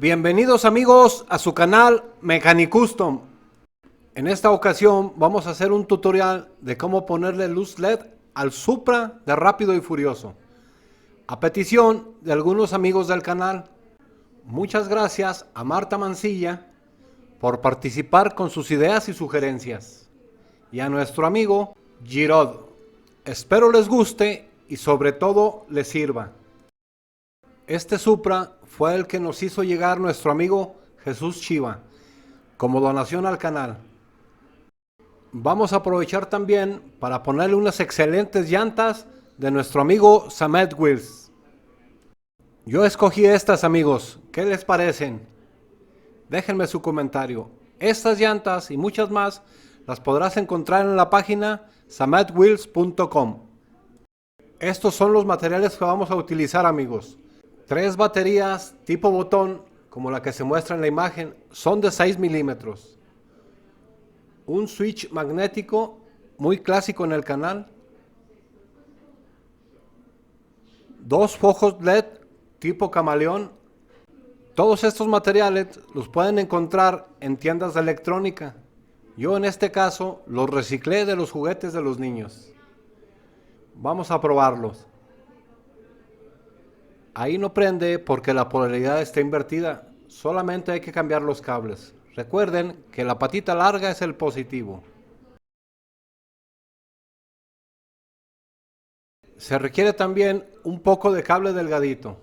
Bienvenidos amigos a su canal Mecanicustom. En esta ocasión vamos a hacer un tutorial de cómo ponerle luz LED al Supra de Rápido y Furioso, a petición de algunos amigos del canal. Muchas gracias a Marta Mancilla por participar con sus ideas y sugerencias, y a nuestro amigo Girod. Espero les guste y sobre todo les sirva. Este Supra fue el que nos hizo llegar nuestro amigo Jesús Chiva como donación al canal. Vamos a aprovechar también para ponerle unas excelentes llantas de nuestro amigo Samet Wheels. Yo escogí estas, amigos, ¿qué les parecen? Déjenme su comentario. Estas llantas y muchas más las podrás encontrar en la página sametwheels.com. Estos son los materiales que vamos a utilizar, amigos. 3 baterías tipo botón, como la que se muestra en la imagen, son de 6 milímetros. Un switch magnético, muy clásico en el canal. 2 focos LED tipo camaleón. Todos estos materiales los pueden encontrar en tiendas de electrónica. Yo en este caso los reciclé de los juguetes de los niños. Vamos a probarlos. Ahí no prende porque la polaridad está invertida, solamente hay que cambiar los cables. Recuerden que la patita larga es el positivo. Se requiere también un poco de cable delgadito.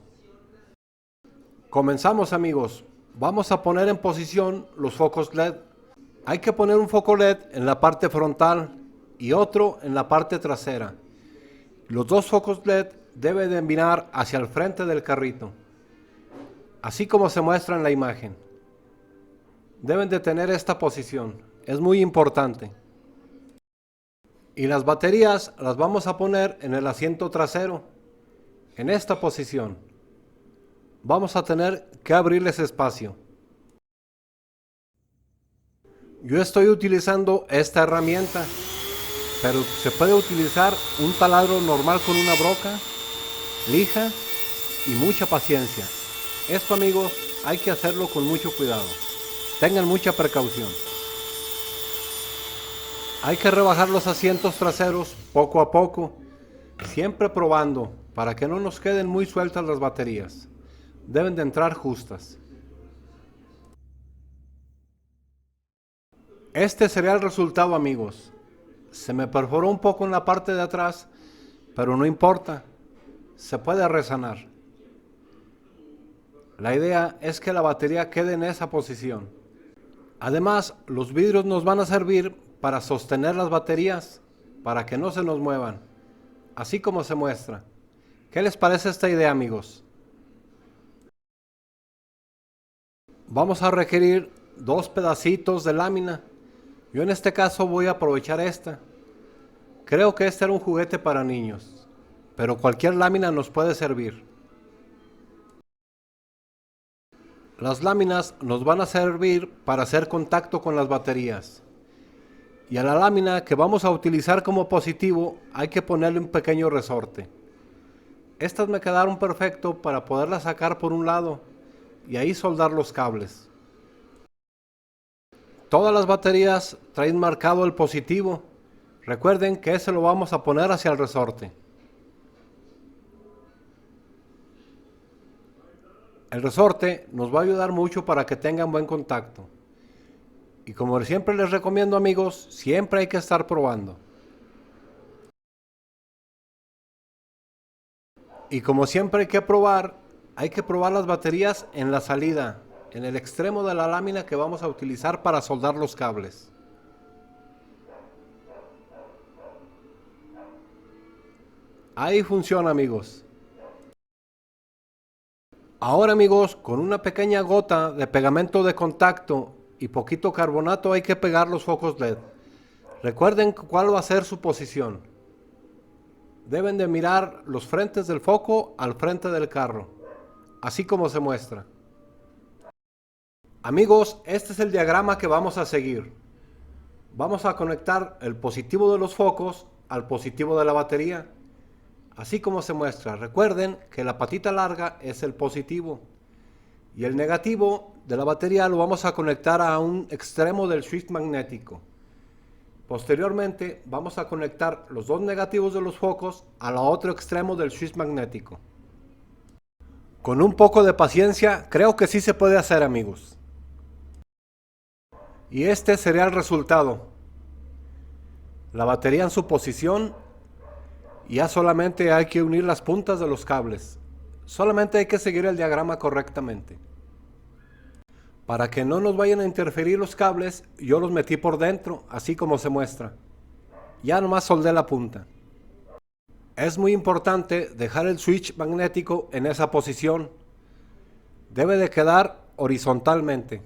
Comenzamos, amigos. Vamos a poner en posición los focos LED. Hay que poner un foco LED en la parte frontal y otro en la parte trasera. Los 2 focos LED deben de mirar hacia el frente del carrito, así como se muestra en la imagen. Deben de tener esta posición, es muy importante. Y las baterías las vamos a poner en el asiento trasero, en esta posición. Vamos a tener que abrirles espacio. Yo estoy utilizando esta herramienta, pero se puede utilizar un taladro normal con una broca, lija y mucha paciencia. Esto, amigos, hay que hacerlo con mucho cuidado. Tengan mucha precaución. Hay que rebajar los asientos traseros poco a poco, siempre probando para que no nos queden muy sueltas las baterías. Deben de entrar justas. Este sería el resultado, amigos. Se me perforó un poco en la parte de atrás, pero no importa. Se puede resanar. La idea es que la batería quede en esa posición. Además, los vidrios nos van a servir para sostener las baterías, para que no se nos muevan, así como se muestra. ¿Qué les parece esta idea, amigos? Vamos a requerir 2 pedacitos de lámina. Yo en este caso voy a aprovechar esta. Creo que este era un juguete para niños, pero cualquier lámina nos puede servir. Las láminas nos van a servir para hacer contacto con las baterías. Y a la lámina que vamos a utilizar como positivo hay que ponerle un pequeño resorte. Estas me quedaron perfecto para poderlas sacar por un lado y ahí soldar los cables. Todas las baterías traen marcado el positivo. Recuerden que ese lo vamos a poner hacia el resorte. El resorte nos va a ayudar mucho para que tengan buen contacto. Y como siempre les recomiendo, amigos, siempre hay que estar probando. Y como siempre hay que probar las baterías en la salida, en el extremo de la lámina que vamos a utilizar para soldar los cables. Ahí funciona, amigos. Ahora, amigos, con una pequeña gota de pegamento de contacto y poquito carbonato hay que pegar los focos LED. Recuerden cuál va a ser su posición. Deben de mirar los frentes del foco al frente del carro, así como se muestra. Amigos, este es el diagrama que vamos a seguir. Vamos a conectar el positivo de los focos al positivo de la batería, así como se muestra. Recuerden que la patita larga es el positivo Y el negativo de la batería lo vamos a conectar a un extremo del switch magnético. Posteriormente vamos a conectar los dos negativos de los focos al otro extremo del switch magnético. Con un poco de paciencia creo que sí se puede hacer, amigos. Y este sería el resultado. La batería en su posición. Y ya solamente hay que unir las puntas de los cables. Solamente hay que seguir el diagrama correctamente. Para que no nos vayan a interferir los cables, yo los metí por dentro, así como se muestra. Ya nomás soldé la punta. Es muy importante dejar el switch magnético en esa posición. Debe de quedar horizontalmente,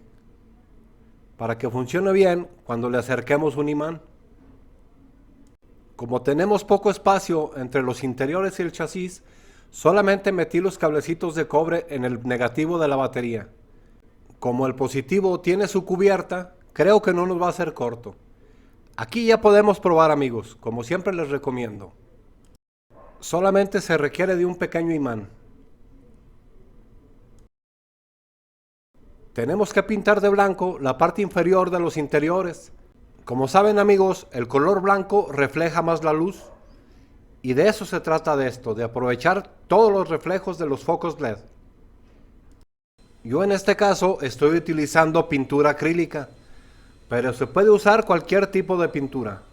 para que funcione bien cuando le acerquemos un imán. Como tenemos poco espacio entre los interiores y el chasis, solamente metí los cablecitos de cobre en el negativo de la batería. Como el positivo tiene su cubierta, creo que no nos va a hacer corto. Aquí ya podemos probar, amigos, como siempre les recomiendo. Solamente se requiere de un pequeño imán. Tenemos que pintar de blanco la parte inferior de los interiores. Como saben, amigos, el color blanco refleja más la luz. Y de eso se trata de esto, de aprovechar todos los reflejos de los focos LED. Yo en este caso estoy utilizando pintura acrílica, pero se puede usar cualquier tipo de pintura,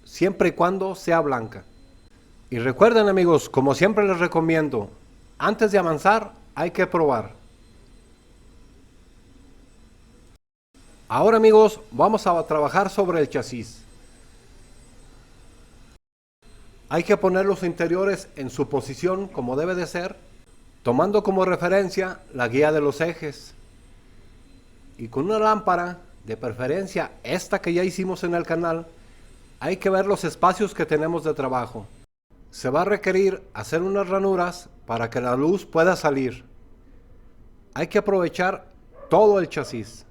siempre y cuando sea blanca. Y recuerden, amigos, como siempre les recomiendo, antes de avanzar hay que probar. Ahora, amigos, vamos a trabajar sobre el chasis. Hay que poner los interiores en su posición como debe de ser, tomando como referencia la guía de los ejes. Y con una lámpara, de preferencia esta que ya hicimos en el canal, hay que ver los espacios que tenemos de trabajo. Se va a requerir hacer unas ranuras para que la luz pueda salir. Hay que aprovechar todo el chasis.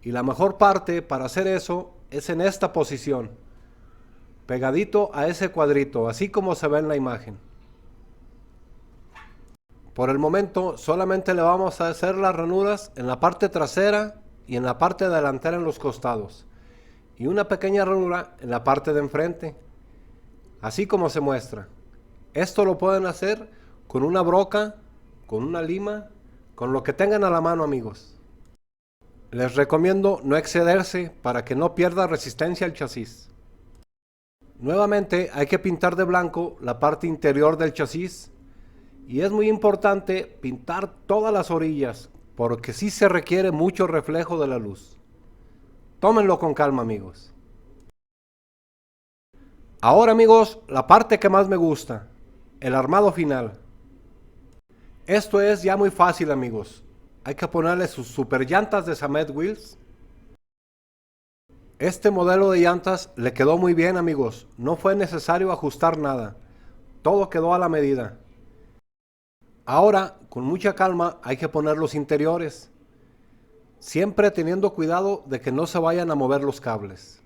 Y la mejor parte para hacer eso es en esta posición, pegadito a ese cuadrito, así como se ve en la imagen. Por el momento solamente le vamos a hacer las ranuras en la parte trasera y en la parte delantera en los costados, y una pequeña ranura en la parte de enfrente, así como se muestra. Esto lo pueden hacer con una broca, con una lima, con lo que tengan a la mano, amigos. Les recomiendo no excederse para que no pierda resistencia el chasis. Nuevamente hay que pintar de blanco la parte interior del chasis. Y es muy importante pintar todas las orillas, porque sí se requiere mucho reflejo de la luz. Tómenlo con calma, amigos. Ahora, amigos, la parte que más me gusta, el armado final. Esto es ya muy fácil, amigos. Hay que ponerle sus super llantas de Samet Wheels. Este modelo de llantas le quedó muy bien, amigos. No fue necesario ajustar nada. Todo quedó a la medida. Ahora, con mucha calma, hay que poner los interiores, siempre teniendo cuidado de que no se vayan a mover los cables.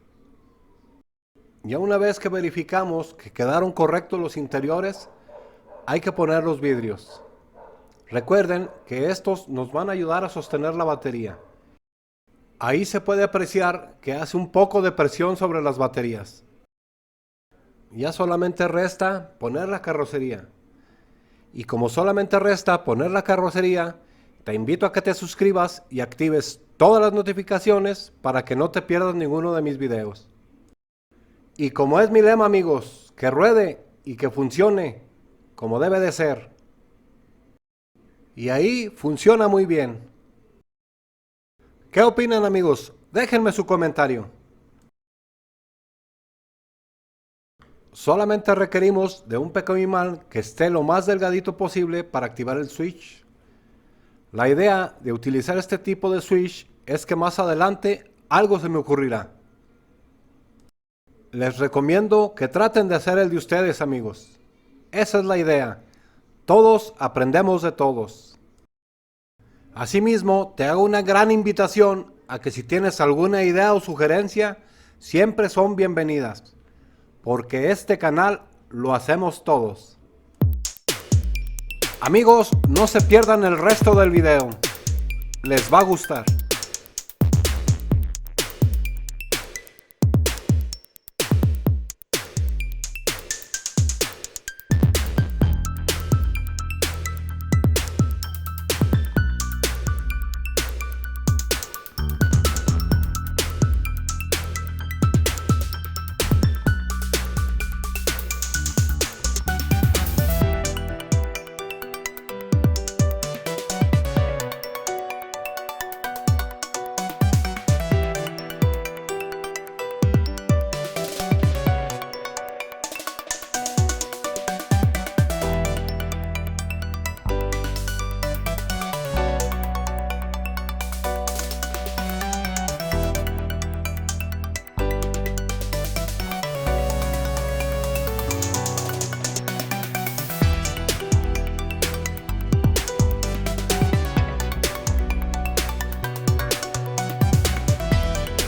Ya una vez que verificamos que quedaron correctos los interiores, hay que poner los vidrios. Recuerden que estos nos van a ayudar a sostener la batería. Ahí se puede apreciar que hace un poco de presión sobre las baterías. Ya solamente resta poner la carrocería. Y como solamente resta poner la carrocería, te invito a que te suscribas y actives todas las notificaciones para que no te pierdas ninguno de mis videos. Y como es mi lema, amigos, que ruede y que funcione como debe de ser. Y ahí funciona muy bien. ¿Qué opinan, amigos? Déjenme su comentario. Solamente requerimos de un pequeño imán que esté lo más delgadito posible para activar el switch. La idea de utilizar este tipo de switch es que más adelante algo se me ocurrirá. Les recomiendo que traten de hacer el de ustedes, amigos. Esa es la idea. Todos aprendemos de todos. Asimismo, te hago una gran invitación a que si tienes alguna idea o sugerencia, siempre son bienvenidas. Porque este canal lo hacemos todos. Amigos, no se pierdan el resto del video. Les va a gustar.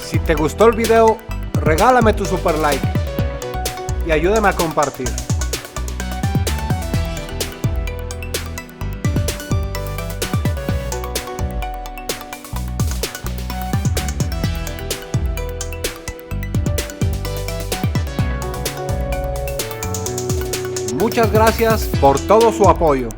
Si te gustó el video, regálame tu super like y ayúdame a compartir. Muchas gracias por todo su apoyo.